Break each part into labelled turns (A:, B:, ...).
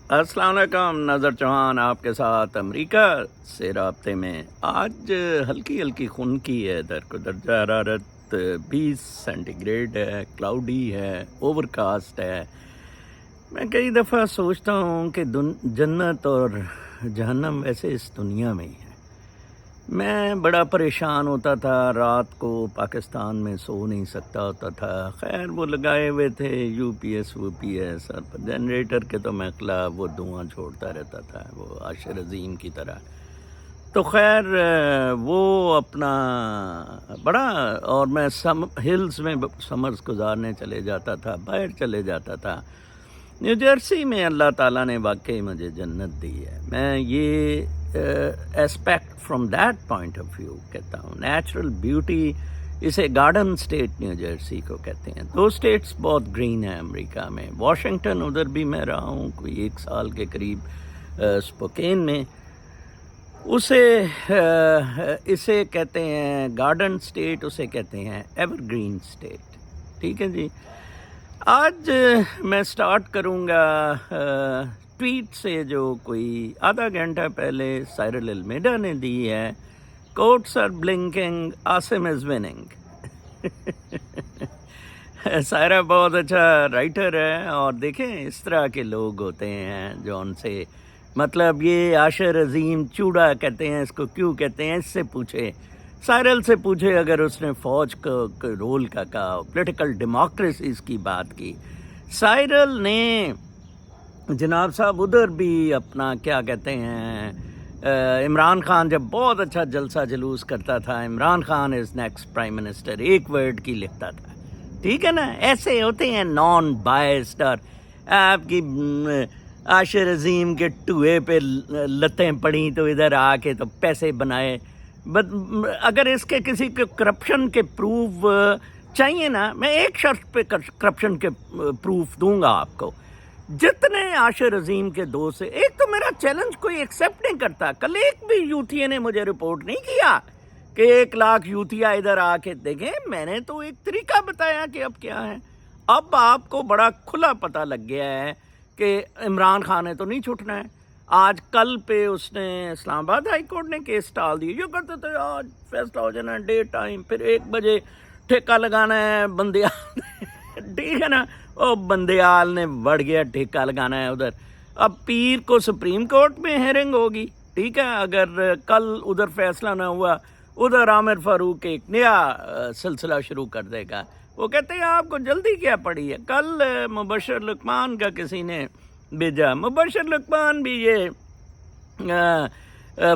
A: अस्सलाम वालेकुम, नज़र चौहान आपके साथ अमेरिका से राब्ते में। आज हल्की हल्की खुनकी है इधर को, दर्जा हरारत 20 सेंटीग्रेड है, क्लाउडी है, ओवरकास्ट है। मैं कई दफ़ा सोचता हूँ कि जन्नत और जहन्नम वैसे इस दुनिया में ही है। मैं बड़ा परेशान होता था, रात को पाकिस्तान में सो नहीं सकता होता था। खैर वो लगाए हुए थे यूपीएस वूपीएस, और जनरेटर के तो मैं खिलाफ, वो धुआं छोड़ता रहता था वो आशिर अजीम की तरह। तो खैर वो अपना बड़ा, और मैं हिल्स में समर्स गुजारने चले जाता था, बाहर चले जाता था। न्यू जर्सी में अल्लाह ताला ने वाकई मुझे जन्नत दी है। मैं ये aspect from that point of view कहता हूँ। नेचुरल ब्यूटी, इसे गार्डन स्टेट न्यू जर्सी को कहते हैं। 2 स्टेट्स बहुत ग्रीन है अमेरिका में। वॉशिंगटन, उधर भी मैं रहा हूँ कोई 1 साल के करीब, स्पोकेन में। इसे कहते हैं गार्डन स्टेट, उसे कहते हैं एवरग्रीन स्टेट। ठीक है जी। आज मैं स्टार्ट करूँगा ट्वीट से जो कोई आधा घंटा पहले साइरल अलमेडा ने दी है। Quotes are blinking, Asim is winning. Saira बहुत अच्छा राइटर है, और देखें इस तरह के लोग होते हैं जो उनसे, मतलब ये आशिर अजीम चूड़ा कहते हैं इसको, क्यों कहते हैं इससे पूछे, साइरल से पूछे। अगर उसने फौज का रोल का कहा, पॉलिटिकल डेमोक्रेसीज की बात की। साइरल ने जनाब साहब उधर भी अपना क्या कहते हैं, इमरान खान जब बहुत अच्छा जलसा जुलूस करता था, Imran Khan is next prime minister, एक वर्ड की लिखता था। ठीक है ना, ऐसे होते हैं नॉन बायस्ड। और आपकी आशिर अजीम के टूए पे लतें पड़ी तो इधर आके तो पैसे बनाए। अगर इसके किसी के करप्शन के प्रूफ चाहिए ना, मैं एक शर्त पे करप्शन के प्रूफ दूंगा आपको। जितने आशिर अजीम के दोस्त है, एक तो मेरा चैलेंज कोई एक्सेप्ट नहीं करता। कल एक भी यूथिया ने मुझे रिपोर्ट नहीं किया कि 1 लाख यूथिया इधर आके देखें। मैंने तो एक तरीका बताया कि अब क्या है। अब आपको बड़ा खुला पता लग गया है कि इमरान खान ने तो नहीं छुटना है। आज कल पे उसने इस्लामाबाद हाई कोर्ट ने केस टाल दिया। जो करते थे आज फैसला हो जाना डे टाइम, फिर 1 बजे ठेका लगाना है बंदियाल। ठीक है ना, ओ बंदियाल ने बढ़ गया, ठेका लगाना है उधर। अब पीर को सुप्रीम कोर्ट में हेयरिंग होगी। ठीक है, अगर कल उधर फैसला ना हुआ, उधर आमिर फारूक एक नया सिलसिला शुरू कर देगा। वो कहते हैं आपको जल्दी क्या पड़ी है। कल मुबशर लुकमान का किसी ने भेजा। मुबशर लुकमान भी ये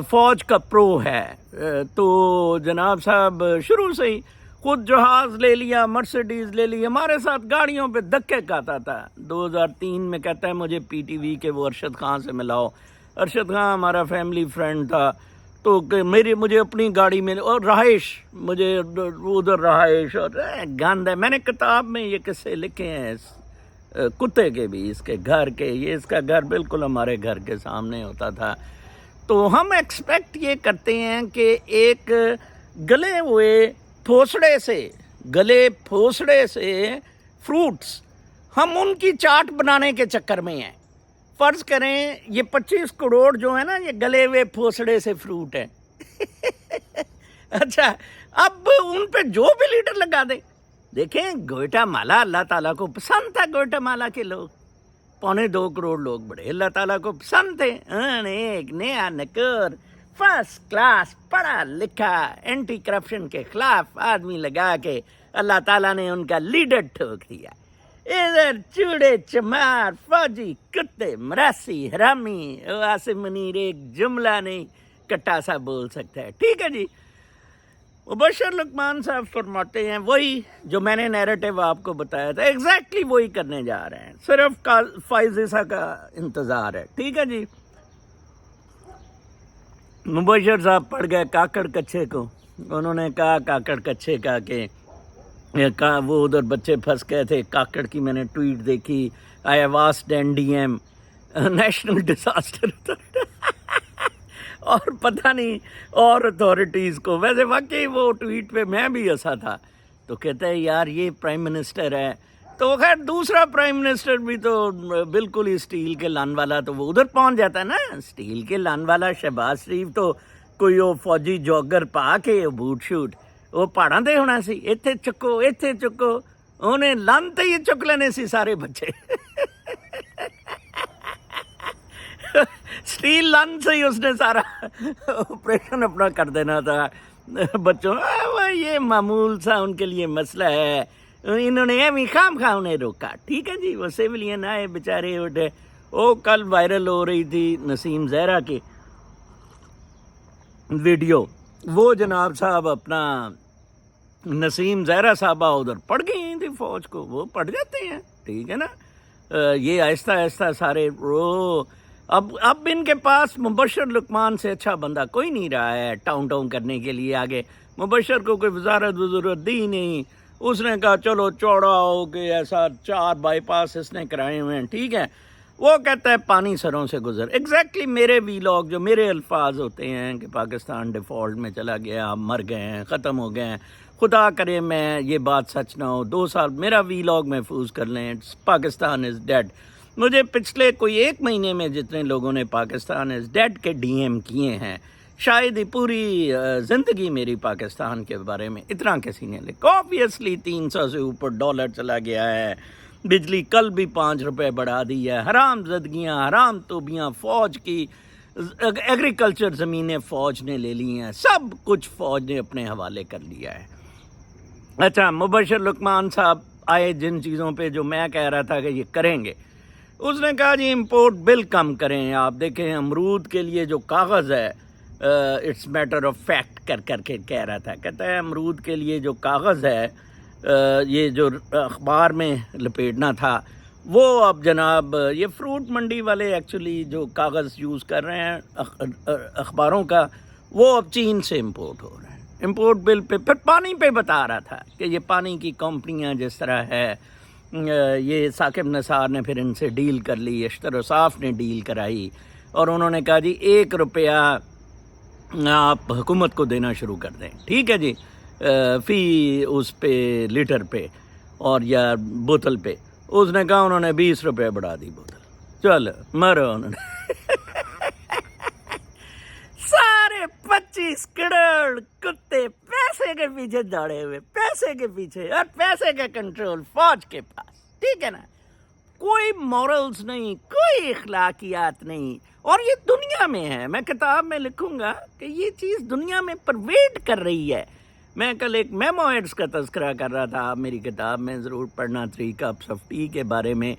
A: फौज का प्रो है, तो जनाब साहब शुरू से ही खुद जहाज ले लिया, मर्सिडीज ले ली, हमारे साथ गाड़ियों पे धक्के खाता था। 2003 में कहता है मुझे पीटीवी के वो अरशद खान से मिलाओ। अरशद खान हमारा फैमिली फ्रेंड था, तो मुझे अपनी गाड़ी में, और रहाइश, मुझे उधर रहाइश और गंद है। मैंने किताब में ये किस्से लिखे हैं कुत्ते के भी, इसके घर के। ये इसका घर बिल्कुल हमारे घर के सामने होता था। तो हम एक्सपेक्ट ये करते हैं कि एक गले हुए गले फोसड़े से फ्रूट्स, हम उनकी चाट बनाने के चक्कर में हैं। फर्ज करें ये 25 करोड़ जो है ना, ये गले हुए फोसड़े से फ्रूट है। अच्छा, अब उन पे जो भी लीडर लगा दे। देखें ग्वाटेमाला, अल्लाह ताला को पसंद था। ग्वाटेमाला के लोग 2.25 करोड़ लोग बड़े अल्लाह ताला को पसंद थे। एक नया नकर, फर्स्ट क्लास, पढ़ा लिखा, एंटी करप्शन के खिलाफ आदमी लगा के अल्लाह ताला ने उनका लीडर ठोक दिया। इधर चूड़े चमार, फौजी, कुत्ते, मरासी, हरामी। आसिम मुनीर एक जुमला नहीं कट्टा सा बोल सकता है। ठीक है जी। मुबशर लुकमान साहब फरमाते हैं वही जो मैंने नैरेटिव आपको बताया था, एग्जैक्टली वही करने जा रहे हैं। सिर्फ फाइज़ा का इंतज़ार है। ठीक है जी। मुबशर साहब पढ़ गए काकड़ कच्छे को। उन्होंने कहा काकड़ कच्छे का कि वो उधर बच्चे फंस गए थे। काकड़ की मैंने ट्वीट देखी, I have asked NDM, national disaster और पता नहीं और अथॉरिटीज़ को। वैसे वाकई वो ट्वीट पे मैं भी हंसा था। तो कहता है यार ये प्राइम मिनिस्टर है, تو خیر دوسرا پرائم منسٹر بھی تو بالکل ہی اسٹیل کے لن والا، تو وہ ادھر پہنچ جاتا ہے نا، اسٹیل کے لن والا شہباز شریف تو کوئی وہ فوجی جوگر پا کے بوٹ شوٹ وہ پہاڑاں تے ہونا سی، ایتھے چکو ایتھے چکو، انہیں لن تے ہی چک لینے سی سارے بچے اسٹیل لن سے ہی اس نے سارا آپریشن اپنا کر دینا تھا بچوں. یہ معمول سا ان کے لیے مسئلہ ہے، انہوں نے ایویں خام خواہ انہیں روکا. ٹھیک ہے جی، وہ سیولین آئے بیچارے اٹھے. وہ کل وائرل ہو رہی تھی نسیم زہرا کی ویڈیو، وہ جناب صاحب اپنا نسیم زہرا صاحبہ ادھر پڑ گئی تھی فوج کو، وہ پڑ جاتے ہیں ٹھیک ہے نا. یہ آہستہ آہستہ سارے اب ان کے پاس مبشر لقمان سے اچھا بندہ کوئی نہیں رہا ہے ٹاؤن ٹاؤن کرنے کے لیے. آگے مبشر کو کوئی وزارت دی نہیں، اس نے کہا چلو چوڑا ہو کہ ایسا 4 بائی پاس اس نے کرائے ہوئے ہیں ٹھیک ہے. وہ کہتا ہے پانی سروں سے گزر. ایگزیکٹلی میرے ویلاگ جو میرے الفاظ ہوتے ہیں کہ پاکستان ڈیفالٹ میں چلا گیا، ہم مر گئے ہیں، ختم ہو گئے ہیں، خدا کرے میں یہ بات سچ نہ ہو. 2 سال میرا ویلاگ محفوظ کر لیں، پاکستان از ڈیڈ. مجھے پچھلے کوئی 1 مہینے میں جتنے لوگوں نے پاکستان از ڈیڈ کے ڈی ایم کیے ہیں، شاید ہی پوری زندگی میری پاکستان کے بارے میں اتنا کسی نے لکھا. آبویسلی 300 سے اوپر ڈالر چلا گیا ہے، بجلی کل بھی 5 روپے بڑھا دی ہے، حرام زدگیاں، حرام توبیاں، فوج کی ایگریکلچر زمینیں فوج نے لے لی ہیں، سب کچھ فوج نے اپنے حوالے کر لیا ہے. اچھا، مبشر لقمان صاحب آئے جن چیزوں پہ جو میں کہہ رہا تھا کہ یہ کریں گے، اس نے کہا جی امپورٹ بل کم کریں. آپ دیکھیں امرود کے لیے جو کاغذ ہے، اٹس میٹر آف فیکٹ کر کے کہہ رہا تھا، کہتا ہے امرود کے لیے جو کاغذ ہے یہ جو اخبار میں لپیٹنا تھا وہ اب جناب یہ فروٹ منڈی والے ایکچولی جو کاغذ یوز کر رہے ہیں اخباروں کا، وہ اب چین سے امپورٹ ہو رہا ہے. امپورٹ بل پہ پھر پانی پہ بتا رہا تھا کہ یہ پانی کی کمپنیاں جس طرح ہے، یہ ثاقب نثار نے پھر ان سے ڈیل کر لی، اشتر و صاف نے ڈیل کرائی، اور انہوں نے کہا جی 1 روپیہ آپ حکومت کو دینا شروع کر دیں ٹھیک ہے جی، فی اس پہ لیٹر پہ اور یا بوتل پہ. اس نے کہا انہوں نے 20 روپے بڑھا دی بوتل. چل مرو انہوں نے سارے 25 کروڑ کتے پیسے کے پیچھے دوڑے ہوئے، پیسے کے پیچھے، اور پیسے کا کنٹرول فوج کے پاس. ٹھیک ہے نا، کوئی مورلز نہیں، کوئی اخلاقیات نہیں. اور یہ دنیا میں ہے، میں کتاب میں لکھوں گا کہ یہ چیز دنیا میں پرویٹ کر رہی ہے. میں کل ایک میموئرز کا تذکرہ کر رہا تھا، آپ میری کتاب میں ضرور پڑھنا، 3 cups of tea کے بارے میں،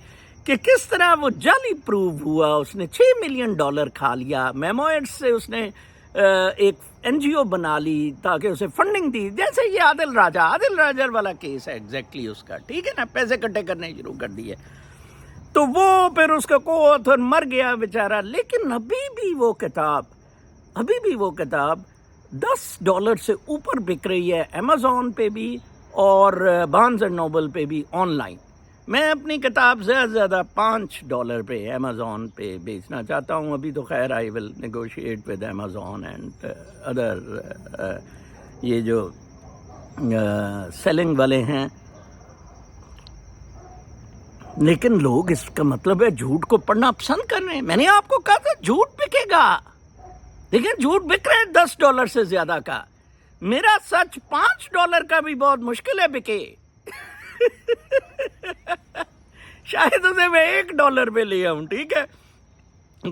A: کہ کس طرح وہ جعلی پروو ہوا. اس نے $6 ملین کھا لیا. میموئرز سے اس نے ایک NGO بنا لی تاکہ اسے فنڈنگ دی، جیسے یہ عادل راجہ والا کیس ہے ایگزیکٹلی اس کا. ٹھیک ہے نا، پیسے اکٹھے کرنے شروع کر دیے. تو وہ پھر اس کا کو آتھر مر گیا بیچارہ. لیکن ابھی بھی وہ کتاب $10 سے اوپر بک رہی ہے، امیزون پہ بھی اور بارنز اینڈ نوبل پہ بھی آن لائن. میں اپنی کتاب زیادہ سے زیادہ $5 پہ امیزون پہ بیچنا چاہتا ہوں. ابھی تو خیر I will negotiate with Amazon and other یہ جو سیلنگ والے ہیں. لیکن لوگ اس کا مطلب ہے جھوٹ کو پڑھنا پسند کر رہے ہیں. میں نے آپ کو کہا تھا جھوٹ بکے گا، لیکن جھوٹ بک رہے ہیں $10 سے زیادہ کا. میرا سچ $5 کا بھی بہت مشکل ہے بکے. شاید اسے میں $1 پہ لے آؤں. ٹھیک ہے،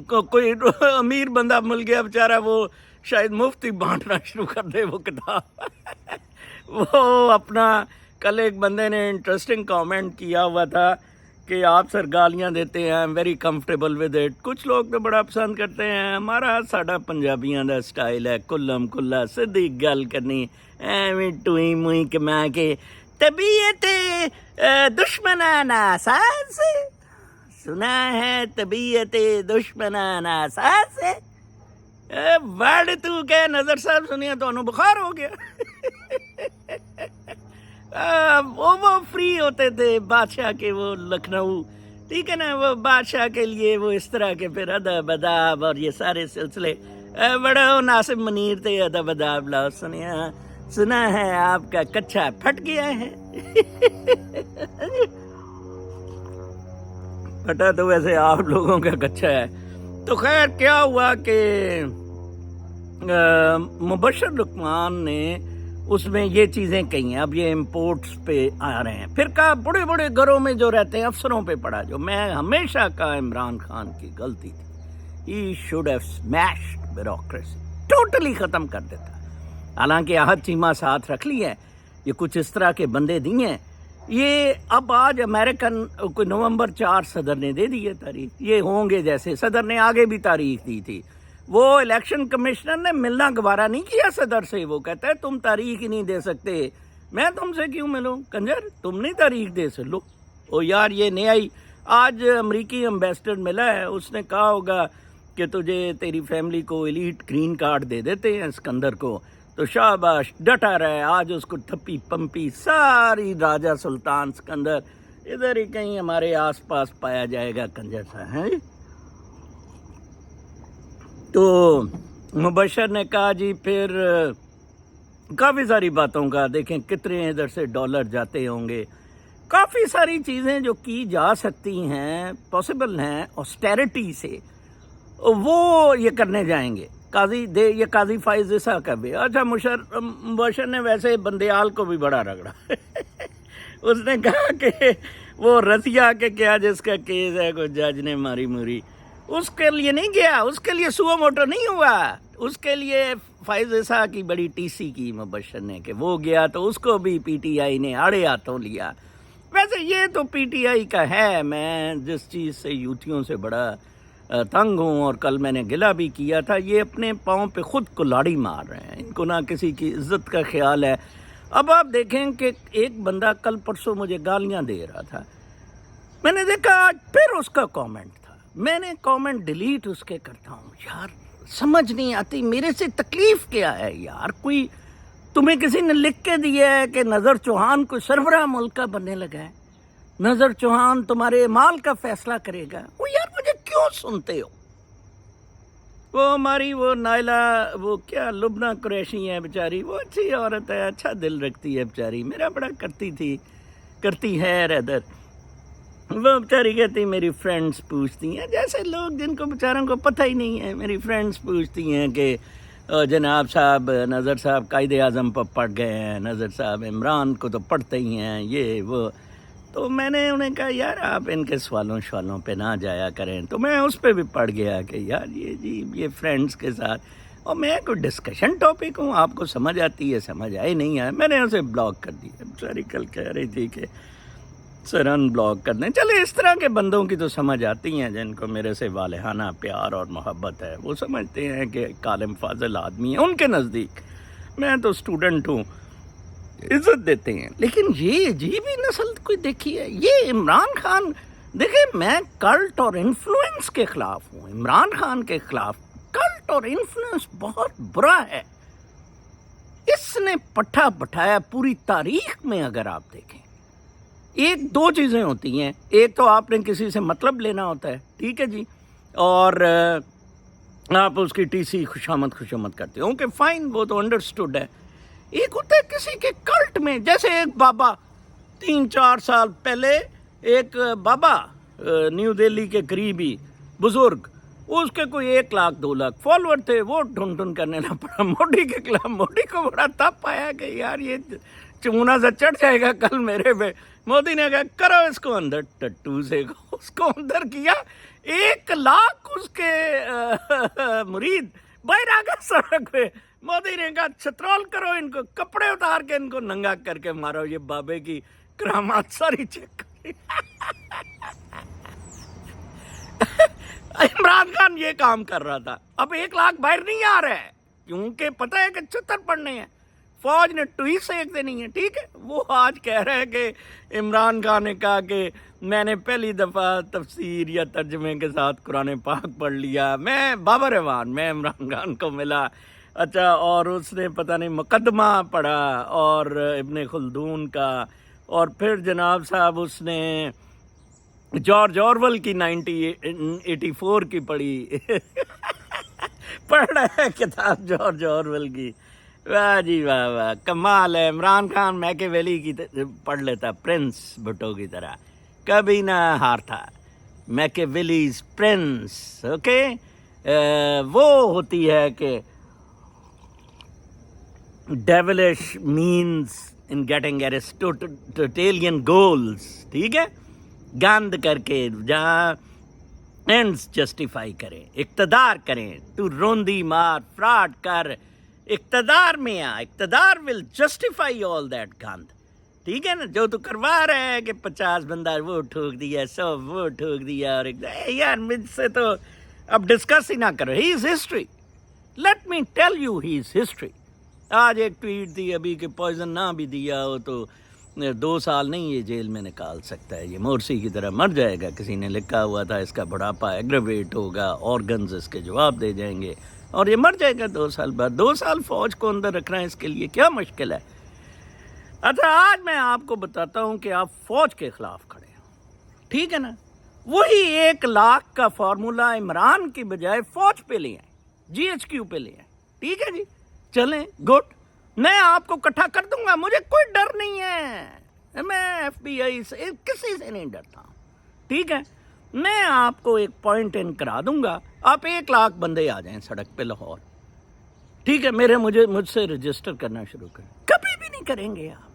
A: کوئی امیر بندہ مل گیا بیچارہ، وہ شاید مفتی بانٹنا شروع کر دے وہ کتاب. وہ اپنا کل ایک بندے نے انٹرسٹنگ کامنٹ کیا ہوا تھا کہ آپ سر گالیاں دیتے ہیں، ویری کمفرٹیبل ود اٹ. کچھ لوگ تو بڑا پسند کرتے ہیں. ساڈا پنجابیاں دا سٹائل ہے کلم کلا سیدھی گل کرنی، ایویں ٹوئی موئی کما کے. طبیعت دشمنانہ ساز سنا ہے، طبیعت دشمنانہ ساز ہے. ورڈ تو کہ نظر صاحب سنیا تو انہوں بخار ہو گیا. وہ فری ہوتے تھے بادشاہ کے، وہ لکھنؤ. ٹھیک ہے نا، وہ بادشاہ کے لیے وہ اس طرح کے پھر ادب اداب اور یہ سارے سلسلے. بڑا ناصب منیر تھے، ادب اداب لاؤ سنا ہے آپ کا کچھا پھٹ گیا ہے. पता तो वैसे आप लोगों का कच्चा है। तो खैर क्या हुआ कि मुबशर लुकमान ने उसमें ये चीज़ें कही हैं। अब ये इम्पोर्ट्स पे आ रहे हैं। फिर कहा बड़े बड़े घरों में जो रहते हैं अफसरों पे पड़ा। जो मैं हमेशा कहा इमरान खान की गलती थी, he should have smashed bureaucracy, totally ख़त्म कर देता। हालांकि आहत चीमा साथ रख ली है, ये कुछ इस तरह के बंदे दिए हैं। ये अब आज अमेरिकन कोई नवंबर 4 सदर ने दे दी है तारीख, ये होंगे जैसे सदर ने आगे भी तारीख दी थी। वो इलेक्शन कमिश्नर ने मिलना गवारा नहीं किया सदर से। वो कहता है तुम तारीख ही नहीं दे सकते, मैं तुमसे क्यों मिलूं कंजर, तुम नहीं तारीख दे सकते। लो ओ यार, ये नया ही आज अमरीकी एम्बेसडर मिला है, उसने कहा होगा कि तुझे तेरी फैमिली को एलीट ग्रीन कार्ड दे देते हैं सिकंदर को, तो शाबाश डटा रहा है। आज उसको थप्पी पंपी सारी राजा सुल्तान सिकंदर इधर ही कहीं हमारे आसपास पाया जाएगा कंजर सा है। तो मुबशर ने कहा जी, फिर काफ़ी सारी बातों का देखें कितने इधर से डॉलर जाते होंगे, काफ़ी सारी चीज़ें जो की जा सकती हैं, पॉसिबल हैं ऑस्टेरिटी से, वो ये करने जाएंगे। काजी फाइज ईसा का भी अच्छा। मुबशर ने वैसे बंदयाल को भी बड़ा रगड़ा उसने कहा कि वो रसिया के क्या जिसका केस है, कोई जज ने मारी मुरी, उसके लिए नहीं गया, उसके लिए सुओ मोटो नहीं हुआ, उसके लिए फाइज ईसा की बड़ी टीसी की मुबशर ने कि वो गया तो उसको भी पीटीआई ने आड़े हाथों लिया। वैसे ये तो पीटीआई का है। मैं जिस चीज़ से यूथियों से बड़ा तंग हूँ, और कल मैंने गिला भी किया था, ये अपने पाँव पे खुद कुल्हाड़ी मार रहे हैं, इनको ना किसी की इज्जत का ख्याल है। अब आप देखें कि एक बंदा कल परसों मुझे गालियाँ दे रहा था, मैंने देखा आज फिर उसका कमेंट था, मैंने कमेंट डिलीट उसके करता हूँ। यार समझ नहीं आती मेरे से तकलीफ क्या है यार। कोई तुम्हें किसी ने लिख के दिया है कि नज़र चौहान को सरबराह मुल्क का बनने लगा है, नज़र चौहान तुम्हारे माल का फैसला करेगा। वो यार मुझे क्यों सुनते हो? वो हमारी वो नायला, वो क्या लुबना कुरैशी है बेचारी, वो अच्छी औरत है, अच्छा दिल रखती है बेचारी, मेरा बड़ा करती है रैदर। वो बेचारी कहती मेरी फ्रेंड्स पूछती हैं, जैसे लोग जिनको बेचारों को पता ही नहीं है, मेरी फ्रेंड्स पूछती हैं कि जनाब साहब नज़र साहब कायदे आज़म पर पढ़ गए हैं, नज़र साहब इमरान को तो पढ़ते ही हैं, ये वो। तो मैंने उन्हें कहा यार आप इनके सवालों पे ना जाया करें। तो मैं उस पर भी पढ़ गया कि यार ये जी ये फ्रेंड्स के साथ, और मैं कोई डिस्कशन टॉपिक हूँ, आपको समझ आती है, समझ आई नहीं आया, मैंने उसे ब्लॉक कर दिया। बेचारी कल कह रही थी कि सर अनब्लॉक कर दें। चले इस तरह के बंदों की तो समझ आती हैं, जिनको मेरे से वालेहाना प्यार और मोहब्बत है, वो समझते हैं कि कालिम फाजिल आदमी है, उनके नज़दीक मैं तो स्टूडेंट हूँ, इज्जत देते हैं। लेकिन ये अजीब ही नस्ल कोई देखी है। ये इमरान खान, देखिए मैं कल्ट और इन्फ्लुएंस के खिलाफ हूँ, इमरान खान के खिलाफ। कल्ट और इन्फ्लुएंस बहुत बुरा है, इसने पट्टा बैठाया पूरी तारीख में। अगर आप देखें, एक दो चीज़ें होती हैं, एक तो आपने किसी से मतलब लेना होता है, ठीक है जी, और आप उसकी टीसी खुशामद करते हो, ओके फाइन, वो तो अंडरस्टूड है। एक होता है किसी के कल्ट में, जैसे एक बाबा 3-4 साल पहले, एक बाबा न्यू दिल्ली के करीबी बुजुर्ग, उसके कोई 1 लाख 2 लाख फॉलोअर थे, वो ढूंढ करने ना पड़ा मोदी के खिलाफ। मोदी को बड़ा तप आया कि यार ये चूना सा चढ़ जाएगा कल मेरे पे। मोदी ने कहा करो इसको अंदर, टट्टू से उसको अंदर किया, 1 लाख उसके मुरीद बाहर आ गए सड़क पे। मोदी ने कहा छतरौल करो इनको, कपड़े उतार के इनको नंगा करके मारो, ये बाबे की करामात सारी चेक। इमरान खान ये काम कर रहा था। अब 1 लाख बाहर नहीं आ रहा है क्योंकि पता है कि 76 पढ़ने हैं, फौज ने टुई सेक देनी है, ठीक है। वो आज कह रहे हैं कि इमरान खान ने कहा कि मैंने पहली दफ़ा तफसीर या तर्जमे के साथ कुरान पाक पढ़ लिया। मैं बाबर रहमान, मैं इमरान खान को मिला, अच्छा, और उसने पता नहीं मुकदमा पढ़ा और इब्ने खुल्दून का, और फिर जनाब साहब उसने जॉर्ज ऑरवेल की 1984 की पढ़ी। पढ़ रहा है किताब जॉर्ज ऑरवेल की। वाह जी वाह वाह, कमाल है। इमरान खान मैकेवेली की पढ़ लेता, प्रिंस भुट्टो की तरह, कभी ना हारता। मैकेवेलीज प्रिंस, ओके, वो होती है कि devilish means in getting Aristotelian goals, ठीक है, गंद करके जहाँ एंड्स जस्टिफाई करें, इक़्तिदार करें, तू रोंदी मार फ्रॉड कर, इक़्तिदार में आ, इक़्तिदार विल जस्टिफाई ऑल दैट गंद, ठीक है ना, जो तू करवा रहा है कि 50 बंदा वो ठोक दिया, 100 वो ठोक दिया, और यार मुझसे तो अब डिस्कस ही ना करो, he is history, let me tell you he is history. आज एक ट्वीट थी अभी कि पॉइजन ना भी दिया हो तो 2 साल नहीं ये जेल में निकाल सकता है, ये मोरसी की तरह मर जाएगा, किसी ने लिखा हुआ था इसका बुढ़ापा एग्रेवेट होगा, ऑर्गन्स इसके जवाब दे जाएंगे और ये मर जाएगा 2 साल बाद। 2 साल फौज को अंदर रखना है, इसके लिए क्या मुश्किल है। अच्छा, आज मैं आपको बताता हूँ कि आप फौज के खिलाफ खड़े हो, ठीक है ना, वही 1 लाख का फार्मूला इमरान की बजाय फौज पे ले आए, GHQ पे ले आए, ठीक है जी, चलें, गुड, मैं आपको इकट्ठा कर दूंगा, मुझे कोई डर नहीं है, मैं FBI से किसी से नहीं डरता, ठीक है, मैं आपको एक पॉइंट इन करा दूंगा, आप 1 लाख बंदे आ जाएं सड़क पे लाहौर, ठीक है, मुझसे रजिस्टर करना शुरू करें। कभी भी नहीं करेंगे आप,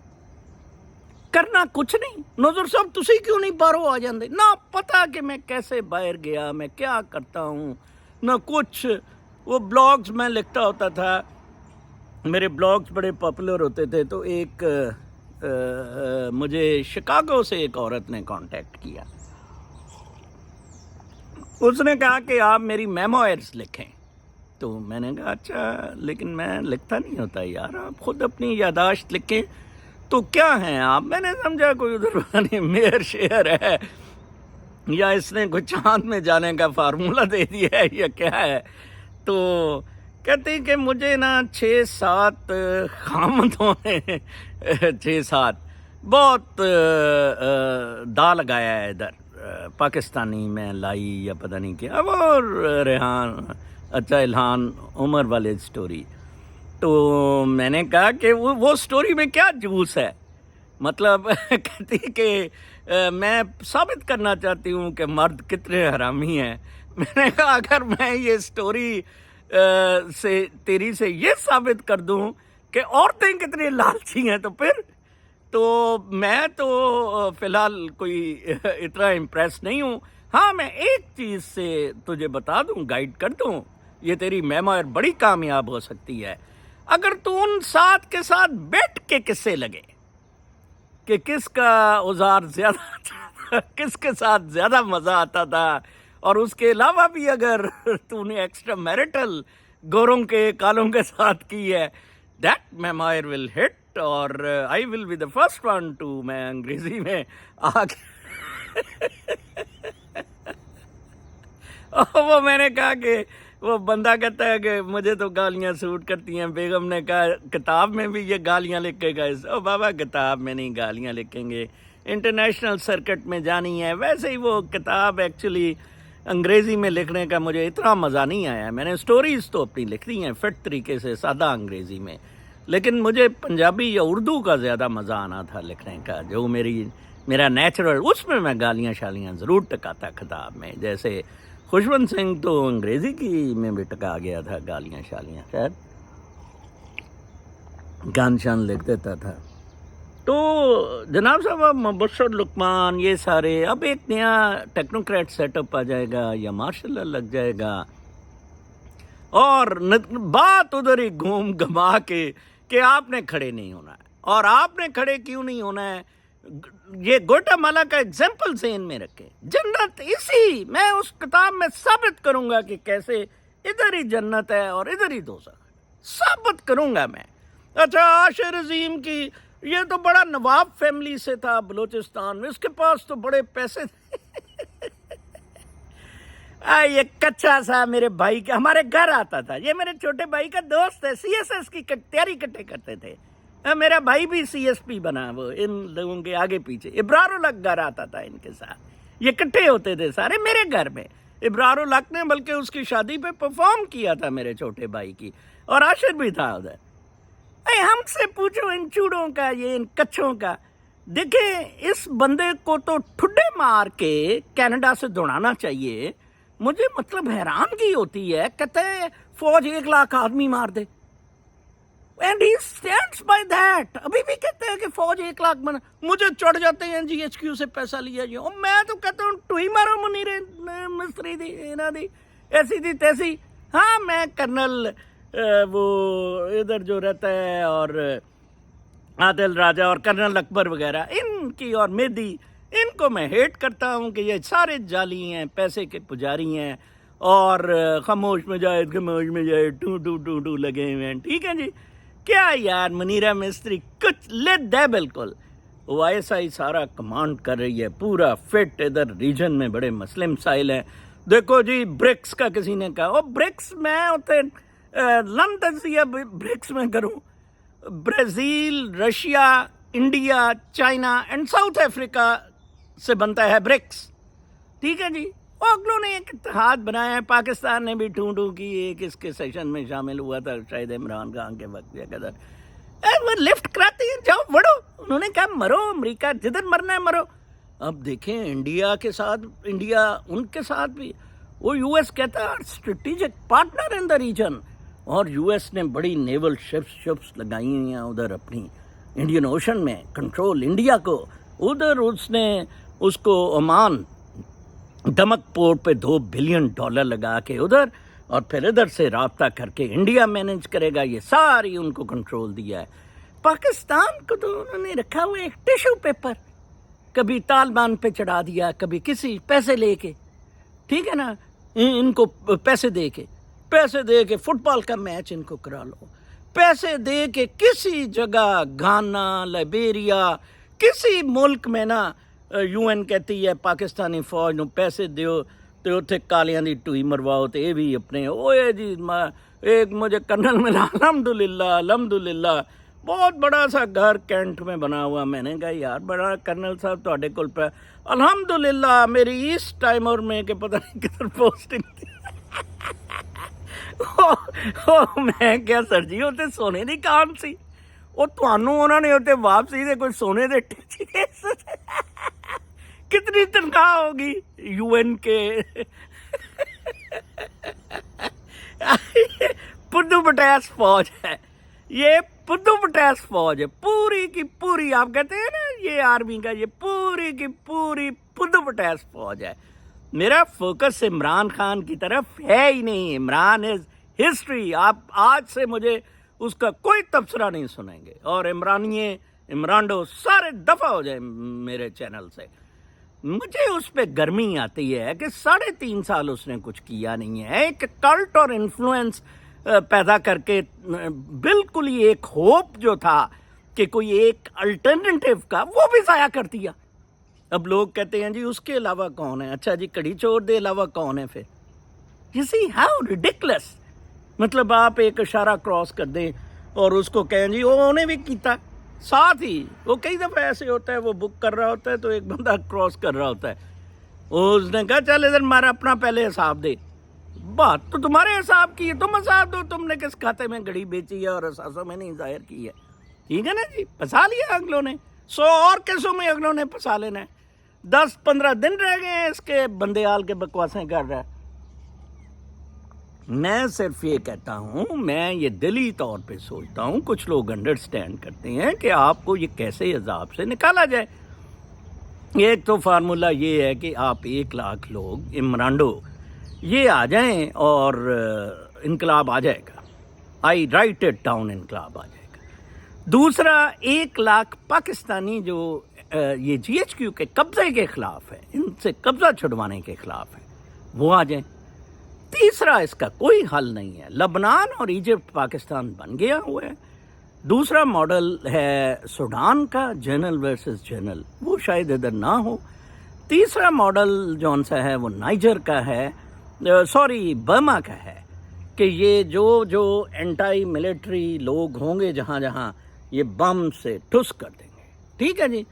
A: करना कुछ नहीं। नज़र साहब तुसी क्यों नहीं बाहरों आ जाते, ना पता कि मैं कैसे बाहर गया, मैं क्या करता हूँ, ना कुछ। वो ब्लॉग्स मैं लिखता होता था, मेरे ब्लॉग्स बड़े पॉपुलर होते थे, तो एक मुझे शिकागो से एक औरत ने कांटेक्ट किया, उसने कहा कि आप मेरी मेमोयर्स लिखें, तो मैंने कहा अच्छा, लेकिन मैं लिखता नहीं होता यार, आप खुद अपनी यादाश्त लिखें। तो क्या हैं आप, मैंने समझा कोई उधर मेयर शेयर है या इसने कोई चांद में जाने का फार्मूला दे दिया है या क्या है। तो कहते कि मुझे ना 6-7 खामदों ने 6-7 बहुत दा लगाया है इधर, पाकिस्तानी में लाई या पता नहीं क्या, और रेहान अच्छा इल्हान उमर वाले स्टोरी। तो मैंने कहा कि वो स्टोरी में क्या जूस है, मतलब कहती कि मैं साबित करना चाहती हूँ कि मर्द कितने हरामी हैं। मैंने कहा अगर मैं ये स्टोरी से तेरी से ये साबित कर दूं कि औरतें कितनी लालची हैं, तो फिर तो मैं तो फिलहाल कोई इतना इम्प्रेस नहीं हूँ। हाँ, मैं एक चीज़ से तुझे बता दूं, गाइड कर दूं, ये तेरी मेमोयर बड़ी कामयाब हो सकती है अगर तू उन 7 के साथ बैठ के किस्से लगे कि किसका औजार ज्यादा किसके साथ ज्यादा मजा आता था, और उसके अलावा भी अगर तूने एक्स्ट्रा मैरिटल गोरों के कालों के साथ की है, दैट मेमोयर विल हिट, और I will be the first one two, मैं अंग्रेजी में आगे वो मैंने कहा कि वो बंदा कहता है कि मुझे तो गालियाँ सूट करती हैं। बेगम ने कहा किताब में भी ये गालियाँ लिखेगा। ओ बाबा, किताब में नहीं गालियाँ लिखेंगे, इंटरनेशनल सर्किट में जानी है। वैसे ही वो किताब एक्चुअली अंग्रेज़ी में लिखने का मुझे इतना मज़ा नहीं आया। मैंने स्टोरीज़ तो अपनी लिख दी हैं फिट तरीके से, सादा अंग्रेज़ी में, लेकिन मुझे पंजाबी या उर्दू का ज़्यादा मज़ा आना था लिखने का, जो मेरा नेचुरल, उसमें मैं गालियाँ शालियाँ ज़रूर टकाता किताब में। जैसे खुशवंत सिंह तो अंग्रेज़ी की में भी टका गया था गालियाँ शालियाँ, खैर गान शान लिख देता था। तो जनाब साहब, मुबशर लुकमान, ये सारे, अब एक नया टेक्नोक्रेट सेटअप आ जाएगा या मार्शल लग जाएगा, और बात उधर ही घूम घमा के कि आपने खड़े नहीं होना है। और आपने खड़े क्यों नहीं होना है, ये ग्वाटेमाला का एग्जाम्पल ज़हन में रखे। जन्नत इसी, मैं उस किताब में साबित करूंगा कि कैसे इधर ही जन्नत है और इधर ही दोज़ख है, साबित करूंगा मैं। अच्छा, आशिर अजीम की, ये तो बड़ा नवाब फैमिली से था बलूचिस्तान में, इसके पास तो बड़े पैसे थे ये कच्चा सा मेरे भाई के हमारे घर आता था, ये मेरे छोटे भाई का दोस्त है, CSS की तैयारी इकट्ठे करते थे। मेरा भाई भी CSP बना, वो इन लोगों के आगे पीछे। इब्रारुल हक घर आता था इनके साथ, ये इकट्ठे होते थे सारे मेरे घर में। इब्रारुल हक ने बल्कि उसकी शादी पे परफॉर्म किया था मेरे छोटे भाई की, और आशिर भी था उधर। हमसे पूछो इन चूड़ों का, ये इन कच्छों का, देखिए इस बंदे को तो ठुड्डे मार के कनाडा से दौड़ाना चाहिए। मुझे मतलब हैरानगी होती है, कहते हैं फौज 1 लाख आदमी मार दे, and he stands by that. अभी भी कहते हैं कि फौज 1 लाख बना, मुझे चढ़ जाते हैं GHQ से पैसा लिया जी। और मैं तो कहता हूँ टुई मारो मुनीर मिस्त्री दी इन्हों दी ऐसी थी तैसी। हाँ मैं कर्नल वो इधर जो रहता है और आदिल राजा और कर्नल अकबर वगैरह, इनकी और मेदी, इनको मैं हेट करता हूँ कि ये सारे जाली हैं, पैसे के पुजारी हैं और खामोश में जाए टू टू टू टू लगे हुए हैं। ठीक है जी, क्या यार मुनीरा मिस्त्री कुछ ले दे बिल्कुल। OISI सारा कमांड कर रही है, पूरा फिट। इधर रीजन में बड़े मसले मसाइल हैं। देखो जी ब्रिक्स का किसी ने कहा, ओ ब्रिक्स मैं उतने लंदन से ब्रिक्स में करूँ। Brazil, Russia, India, China and south Africa से बनता है ब्रिक्स। ठीक है जी, अगलों ने एक इत्तेहाद बनाया है। पाकिस्तान ने भी टू की एक इसके सेशन में शामिल हुआ था शायद इमरान खान के वक्त या कदर। वो लिफ्ट कराते हैं, जाओ बढ़ो। उन्होंने कहा मरो अमेरिका, जिधर मरना है मरो। अब देखें इंडिया के साथ, इंडिया उनके साथ भी, वो US कहता है strategic partner in the region. और US ने बड़ी नेवल शिप्स लगाई हुई हैं उधर अपनी इंडियन ओशन में, कंट्रोल इंडिया को। उधर उसने उसको ओमान दमक पोर्ट पे $2 बिलियन लगा के उधर, और फिर इधर से राब्ता करके इंडिया मैनेज करेगा। ये सारी उनको कंट्रोल दिया है। पाकिस्तान को तो उन्होंने रखा हुआ एक टिश्यू पेपर, कभी तालिबान पे चढ़ा दिया, कभी किसी पैसे लेके, ठीक है ना, इनको पैसे दे के फुटबॉल का मैच इनको करा लो, पैसे दे के किसी जगह घाना, लाइबेरिया, किसी मुल्क में ना UN कहती है पाकिस्तानी फौज ਨੂੰ पैसे ਦਿਓ ਤੇ ਉੱਥੇ ਕਾਲਿਆਂ ਦੀ ਟੂਈ ਮਰਵਾਓ ਤੇ ਇਹ ਵੀ ਆਪਣੇ ओए जी एक मुझे कर्नल मिला, अल्हम्दुलिल्लाह बहुत बड़ा सा घर कैंट में बना हुआ। मैंने कहा यार बड़ा कर्नल साहब ਤੁਹਾਡੇ ਕੋਲ पे, अल्हम्दुलिल्लाह मेरी इस टाइमर में के पता नहीं किधर पोस्टिंग थी। मैं क्या सर जी ਉੱਥੇ ਸੋਨੇ ਦੀ ਕਾਨ ਸੀ, ਉਹ ਤੁਹਾਨੂੰ ਉਹਨਾਂ ਨੇ ਉੱਥੇ ਵਾਪਸੀ ਦੇ ਕੋਈ ਸੋਨੇ ਦੇ ਟਿੱਚੇ कितनी तनख्वाह होगी UN के। पुद्दू पटैस फौज है ये, पुद्दू पटैस फौज है पूरी की पूरी। आप कहते हैं ना ये आर्मी का, ये पूरी की पूरी पुद्दू पटैस फौज है। मेरा फोकस इमरान खान की तरफ है ही नहीं। Imran is history. आप आज से मुझे उसका कोई तबसरा नहीं सुनेंगे, और इमरानडो सारे दफा हो जाए मेरे चैनल से। मुझे उस पर गर्मी आती है कि 3.5 साल उसने कुछ किया नहीं है। एक कल्ट और इन्फ्लुएंस पैदा करके बिल्कुल ही एक होप जो था कि कोई एक अल्टरनेटिव का, वो भी ज़ाया कर दिया। अब लोग कहते हैं जी उसके अलावा कौन है। अच्छा जी कड़ी चोर के अलावा कौन है फिर? You see how ridiculous. मतलब आप एक इशारा क्रॉस कर दें और उसको कहें जी उन्होंने भी किया। साथ ही वो कई दफ़ा ऐसे होता है, वो बुक कर रहा होता है तो एक बंदा क्रॉस कर रहा होता है, उसने कहा चल इधर मारा अपना पहले हिसाब दे। बात तो तुम्हारे हिसाब की है, तुम हिसाब दो, तुमने किस खाते में घड़ी बेची है और असासों में नहीं जाहिर की है। ठीक है ना जी, फंसा लिया अगलों ने। 100 और केसों में अगलों ने फंसा लेना है। 10-15 दिन रह गए हैं इसके बंदेयाल के बकवासें कर रहा है। मैं सिर्फ ये कहता हूँ, मैं ये दिली तौर पे सोचता हूँ, कुछ लोग अंडरस्टैंड करते हैं कि आपको ये कैसे अजाब से निकाला जाए। एक तो फार्मूला ये है कि आप 1 लाख लोग इमरानडो ये आ जाएं और इनकलाब आ जाएगा। आई राइट इट डाउन, इनकलाब आ जाएगा। दूसरा 1 लाख पाकिस्तानी जो ये GHQ के कब्जे के खिलाफ है, इनसे कब्जा छुड़वाने के खिलाफ है, वो आ जाएं। तीसरा इसका कोई हल नहीं है। लबनान और इजिप्ट पाकिस्तान बन गया हुआ है। दूसरा मॉडल है सूडान का, जनरल वर्सेस जनरल, वो शायद इधर ना हो। तीसरा मॉडल जौन सा है वो नाइजर का है, बर्मा का है, कि ये जो एंटी मिलिट्री लोग होंगे जहाँ जहाँ, ये बम से ठुस कर देंगे। ठीक है जी,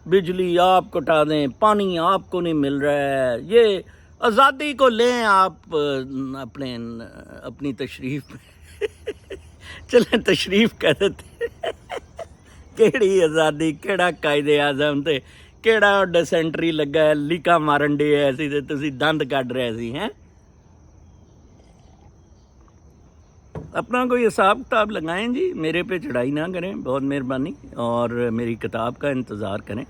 A: बिजली आप कटा दें, पानी आपको नहीं मिल रहा है, ये आज़ादी को लें आप अपनी तशरीफ चलें तशरीफ कह देते ਕਿਹੜੀ ਆਜ਼ਾਦੀ, ਕਿਹੜਾ ਕਾਇਦੇ ਆਜ਼ਮ ਤੇ ਕਿਹੜਾ ਡਿਸੈਂਟਰੀ ਲੱਗਾ ਹੈ, ਲੀਕਾਂ ਮਾਰਨ ਡੇ ਐ ਸੀ ਤੇ ਤੁਸੀਂ ਦੰਦ ਕੱਢ ਰਹੇ ਸੀ हैं। अपना कोई हिसाब किताब लगाएं जी, मेरे पे चढ़ाई ना करें, बहुत मेहरबानी। और मेरी किताब का इंतज़ार करें,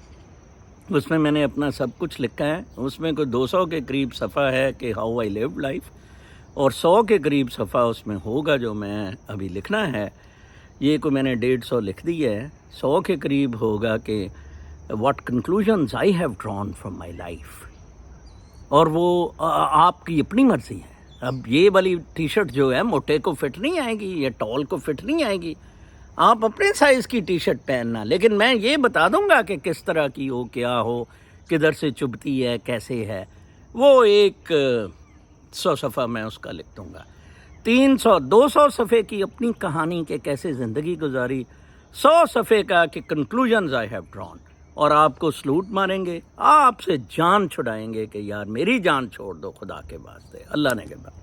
A: उसमें मैंने अपना सब कुछ लिखा है। उसमें कोई 200 के करीब सफ़ा है कि हाउ आई लिव लाइफ, और 100 के करीब सफ़ा उसमें होगा जो मैं अभी लिखना है। ये को मैंने 150 लिख दी है। 100 के करीब होगा कि what conclusions I have drawn from my life, और वो आपकी अपनी मर्ज़ी है। अब ये वाली टी शर्ट जो है मोटे को फिट नहीं आएगी, या टॉल को फिट नहीं आएगी, आप अपने साइज़ की टी शर्ट पहनना, लेकिन मैं ये बता दूंगा कि किस तरह की हो, क्या हो, किधर से चुभती है, कैसे है। वो एक 100 सफ़ा मैं उसका लिख दूंगा। 300 200 सफ़े की अपनी कहानी के कैसे ज़िंदगी गुजारी, 100 सफ़े का कि कंक्लूजन्स आई हैव ड्रॉन, और आपको सलूट मारेंगे, आपसे जान छुड़ाएंगे कि यार मेरी जान छोड़ दो खुदा के वास्ते, अल्लाह ने के बाद।